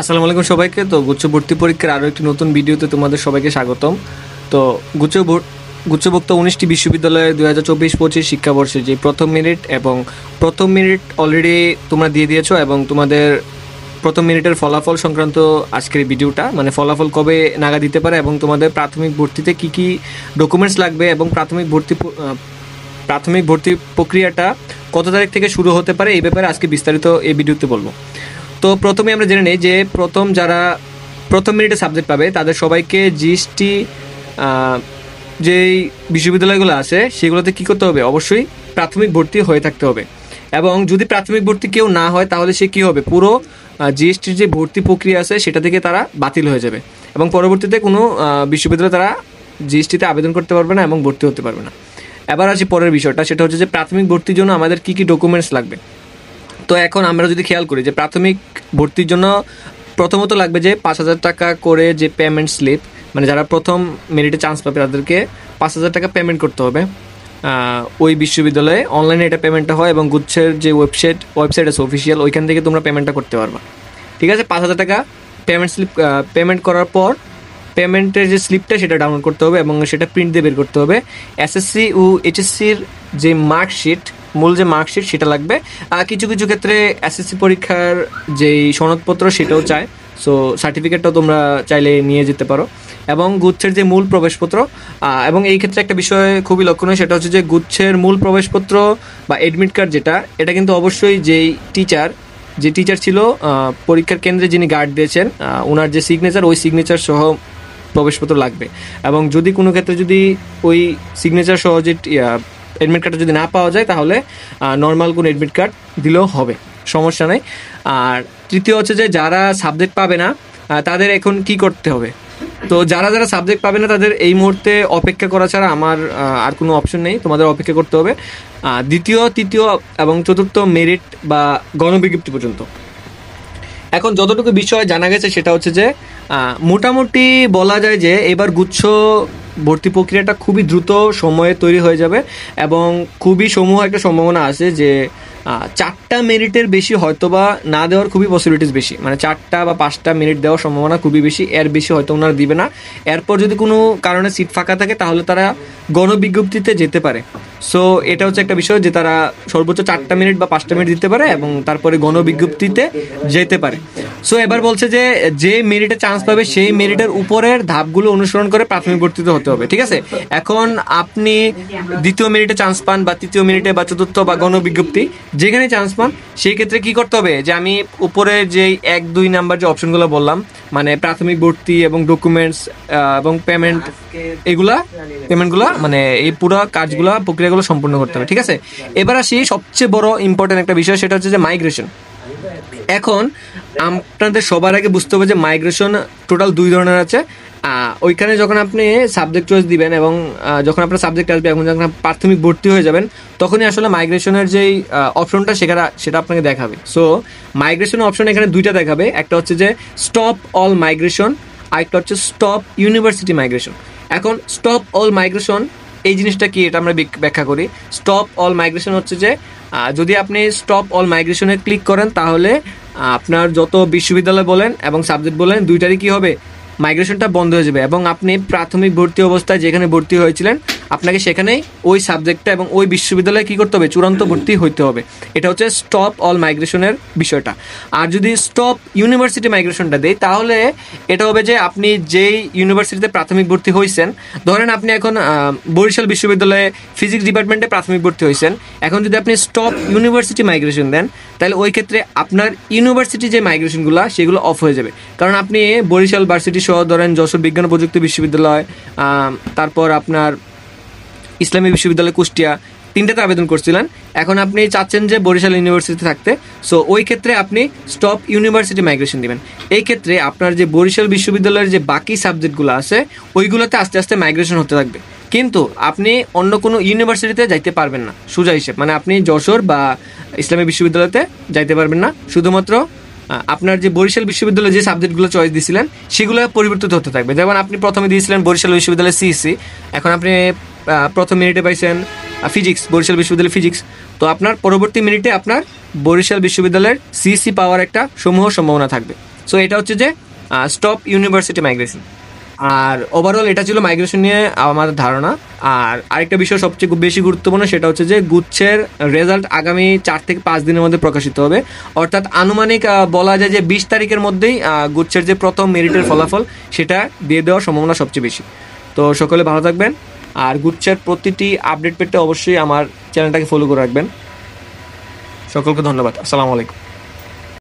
আসসালামু আলাইকুম সবাইকে। তো গুচ্ছ ভর্তি পরীক্ষার আরও একটি নতুন ভিডিওতে তোমাদের সবাইকে স্বাগতম। তো গুচ্ছভুক্ত 19টি বিশ্ববিদ্যালয়ে 2024-25 শিক্ষাবর্ষে যে প্রথম মিনিট অলরেডি তোমরা দিয়ে দিয়েছো এবং তোমাদের প্রথম মিনিটের ফলাফল সংক্রান্ত আজকের ভিডিওটা, মানে ফলাফল কবে নাগা দিতে পারে এবং তোমাদের প্রাথমিক ভর্তিতে কি কি ডকুমেন্টস লাগবে এবং প্রাথমিক ভর্তি প্রক্রিয়াটা কত তারিখ থেকে শুরু হতে পারে এই ব্যাপারে আজকে বিস্তারিত এই ভিডিওতে বলবো। তো প্রথমে আমরা জেনে নিই যে যারা প্রথম মিনিটে সাবজেক্ট পাবে তাদের সবাইকে জিএসটি যেই বিশ্ববিদ্যালয়গুলো আছে সেগুলোতে কী করতে হবে, অবশ্যই প্রাথমিক ভর্তি হয়ে থাকতে হবে। এবং যদি প্রাথমিক ভর্তি কেউ না হয় তাহলে সে কী হবে, পুরো জিএসটির যে ভর্তি প্রক্রিয়া আছে সেটা থেকে তারা বাতিল হয়ে যাবে এবং পরবর্তীতে কোনো বিশ্ববিদ্যালয়ে তারা জিএসটিতে আবেদন করতে পারবে না এবং ভর্তি হতে পারবে না। এবার আসি পরের বিষয়টা, সেটা হচ্ছে যে প্রাথমিক ভর্তির জন্য আমাদের কী কী ডকুমেন্টস লাগবে। তো এখন আমরা যদি খেয়াল করি যে প্রাথমিক ভর্তির জন্য প্রথমত লাগবে যে 5,000 টাকা করে যে পেমেন্ট স্লিপ, মানে যারা প্রথম মেরিটে চান্স পাবে তাদেরকে 5,000 টাকা পেমেন্ট করতে হবে ওই বিশ্ববিদ্যালয়ে। অনলাইনে এটা পেমেন্টটা হয় এবং গুচ্ছের যে ওয়েবসাইট আছে অফিসিয়াল, ওইখান থেকে তোমরা পেমেন্টটা করতে পারবা। ঠিক আছে, 5,000 টাকা পেমেন্ট স্লিপ পেমেন্ট করার পর পেমেন্টের যে স্লিপটা সেটা ডাউনলোড করতে হবে এবং সেটা প্রিন্ট দিয়ে বের করতে হবে। এসএসসি ও এইচএসসির যে মূল যে মার্কশিট সেটা লাগবে। কিছু কিছু ক্ষেত্রে এসএসসি পরীক্ষার যেই সনদপত্র সেটাও চায়, সো সার্টিফিকেটটাও তোমরা চাইলে নিয়ে যেতে পারো। এবং গুচ্ছের যে মূল প্রবেশপত্র, এবং এই ক্ষেত্রে একটা বিষয় খুবই লক্ষণীয়, সেটা হচ্ছে যে গুচ্ছের মূল প্রবেশপত্র বা এডমিট কার্ড এটা কিন্তু অবশ্যই যেই টিচার ছিল পরীক্ষার কেন্দ্রে যিনি গার্ড দিয়েছেন ওনার যে সিগনেচার, ওই সিগনেচার সহ প্রবেশপত্র লাগবে। এবং যদি কোনো ক্ষেত্রে যদি ওই সিগনেচার সহ যে এডমিট কার্ডটা যদি না পাওয়া যায় তাহলে নর্মাল কোনো এডমিট কার্ড দিলেও হবে, সমস্যা নেই। আর তৃতীয় হচ্ছে যে যারা সাবজেক্ট পাবে না তাদের এখন কি করতে হবে। তো যারা সাবজেক্ট পাবে না তাদের এই মুহূর্তে অপেক্ষা করা ছাড়া আমার আর কোনো অপশন নেই, তোমাদের অপেক্ষা করতে হবে দ্বিতীয়, তৃতীয় এবং চতুর্থ মেরিট বা গণবিজ্ঞপ্তি পর্যন্ত। এখন যতটুকু বিষয় জানা গেছে সেটা হচ্ছে যে মোটামুটি বলা যায় যে এবার গুচ্ছ ভর্তি প্রক্রিয়াটা খুবই দ্রুত সময়ে তৈরি হয়ে যাবে এবং খুবই সমূহ একটা সম্ভাবনা আছে যে 4টা মিনিটের বেশি হয়তোবা না দেওয়ার খুবই পসিবিলিটিস বেশি, মানে 4টা বা 5টা মিনিট দেওয়ার সম্ভাবনা খুবই বেশি, এর বেশি হয়তো ওনারা দিবে না। এরপর যদি কোনো কারণে সিট ফাঁকা থাকে তাহলে তারা গণবিজ্ঞপ্তিতে যেতে পারে। সো এটা হচ্ছে একটা বিষয় যে তারা সর্বোচ্চ 4টা মিনিট বা 5টা মিনিট দিতে পারে এবং তারপরে গণবিজ্ঞপ্তিতে যেতে পারে। সো এবার বলছে যে মেরিটে চান্স পাবে সেই মেরিটের উপরের ধাপগুলো অনুসরণ করে প্রাথমিক ভর্তিতে হতে হবে। ঠিক আছে, এখন আপনি দ্বিতীয় মিনিটে চান্স পান বা তৃতীয় মিনিটে বা চতুর্থ বা গণবিজ্ঞপ্তি যেখানে চান্স পান, সেই ক্ষেত্রে কি করতে হবে যে আমি উপরে যে 1-2 নাম্বার যে অপশনগুলো বললাম, মানে প্রাথমিক ভর্তি এবং ডকুমেন্টস এবং পেমেন্টগুলো মানে এই পুরো কাজগুলো প্রক্রিয়াগুলো সম্পূর্ণ করতে হবে। ঠিক আছে, এবার আসি সবচেয়ে বড় ইম্পর্টেন্ট একটা বিষয়, সেটা হচ্ছে যে মাইগ্রেশন। এখন আপনাদের সবার আগে বুঝতে হবে যে মাইগ্রেশন টোটাল 2 ধরনের আছে। ওইখানে যখন আপনি সাবজেক্ট চয়েস দিবেন এবং যখন আপনার সাবজেক্ট আসবে এবং যখন প্রাথমিক ভর্তি হয়ে যাবেন তখনই আসলে মাইগ্রেশনের যেই অপশনটা সেটা আপনাকে দেখাবে। সো মাইগ্রেশন অপশন এখানে 2টা দেখাবে, একটা হচ্ছে যে স্টপ অল মাইগ্রেশন, আরেকটা হচ্ছে স্টপ ইউনিভার্সিটি মাইগ্রেশন। এখন স্টপ অল মাইগ্রেশন এই জিনিসটা কি এটা আমরা ব্যাখ্যা করি। স্টপ অল মাইগ্রেশন হচ্ছে যে যদি আপনি স্টপ অল মাইগ্রেশনে ক্লিক করেন তাহলে আপনার যত বিশ্ববিদ্যালয় বলেন এবং সাবজেক্ট বলেন দুইটারই কি হবে, মাইগ্রেশনটা বন্ধ হয়ে যাবে এবং আপনি প্রাথমিক ভর্তি অবস্থায় যেখানে ভর্তি হয়েছিলেন আপনাকে সেখানেই ওই সাবজেক্টটা এবং ওই বিশ্ববিদ্যালয়ে কী করতে হবে, চূড়ান্ত ভর্তি হইতে হবে। এটা হচ্ছে স্টপ অল মাইগ্রেশনের বিষয়টা। আর যদি স্টপ ইউনিভার্সিটি মাইগ্রেশনটা দেয় তাহলে এটা হবে যে আপনি যেই ইউনিভার্সিটিতে প্রাথমিক ভর্তি হয়েছেন, ধরেন আপনি এখন বরিশাল বিশ্ববিদ্যালয়ে ফিজিক্স ডিপার্টমেন্টে প্রাথমিক ভর্তি হয়েছেন, এখন যদি আপনি স্টপ ইউনিভার্সিটি মাইগ্রেশন দেন তাহলে ওই ক্ষেত্রে আপনার ইউনিভার্সিটি যে মাইগ্রেশনগুলো সেগুলো অফ হয়ে যাবে। কারণ আপনি বরিশাল ভার্সিটি সহ ধরেন যশোর বিজ্ঞান ও প্রযুক্তি বিশ্ববিদ্যালয়, তারপর আপনার ইসলামী বিশ্ববিদ্যালয় কুষ্টিয়া, 3টাতে আবেদন করছিলেন, এখন আপনি চাচ্ছেন যে বরিশাল ইউনিভার্সিটি থাকতে, সো ওই ক্ষেত্রে আপনি স্টপ ইউনিভার্সিটি মাইগ্রেশন দিবেন। এই ক্ষেত্রে আপনার যে বরিশাল বিশ্ববিদ্যালয়ের যে বাকি সাবজেক্টগুলো আছে ওইগুলোতে আস্তে আস্তে মাইগ্রেশন হতে থাকবে, কিন্তু আপনি অন্য কোনো ইউনিভার্সিটিতে যাইতে পারবেন না সোজা হিসেব, মানে আপনি যশোর বা ইসলামী বিশ্ববিদ্যালয়তে যাইতে পারবেন না, শুধুমাত্র আপনার যে বরিশাল বিশ্ববিদ্যালয়ে যে সাবজেক্টগুলো চয়েস দিয়েছিলেন সেগুলো পরিবর্তিত হতে থাকবে। যেমন আপনি প্রথমে দিয়েছিলেন বরিশাল বিশ্ববিদ্যালয়ে সিইসি, এখন আপনি প্রথম মিনিটে পাইছেন ফিজিক্স, বরিশাল বিশ্ববিদ্যালয় ফিজিক্স, তো আপনার পরবর্তী মিনিটে আপনার বরিশাল বিশ্ববিদ্যালয়ের সিইসি পাওয়ার একটা সমূহ সম্ভাবনা থাকবে। সো এটা হচ্ছে যে স্টপ ইউনিভার্সিটি মাইগ্রেশন। আর ওভারঅল এটা ছিল মাইগ্রেশন নিয়ে আমার ধারণা। আর আরেকটা বিষয় সবচেয়ে বেশি গুরুত্বপূর্ণ, সেটা হচ্ছে যে গুচ্ছের রেজাল্ট আগামী 4 থেকে 5 দিনের মধ্যে প্রকাশিত হবে। অর্থাৎ আনুমানিক বলা যায় যে 20 তারিখের মধ্যেই গুচ্ছের যে প্রথম মেরিটের ফলাফল সেটা দিয়ে দেওয়ার সম্ভাবনা সবচেয়ে বেশি। তো সকলে ভালো থাকবেন, আর গুচ্ছের প্রতিটি আপডেট পেতে অবশ্যই আমার চ্যানেলটাকে ফলো করে রাখবেন। সকলকে ধন্যবাদ। আসসালামু আলাইকুম।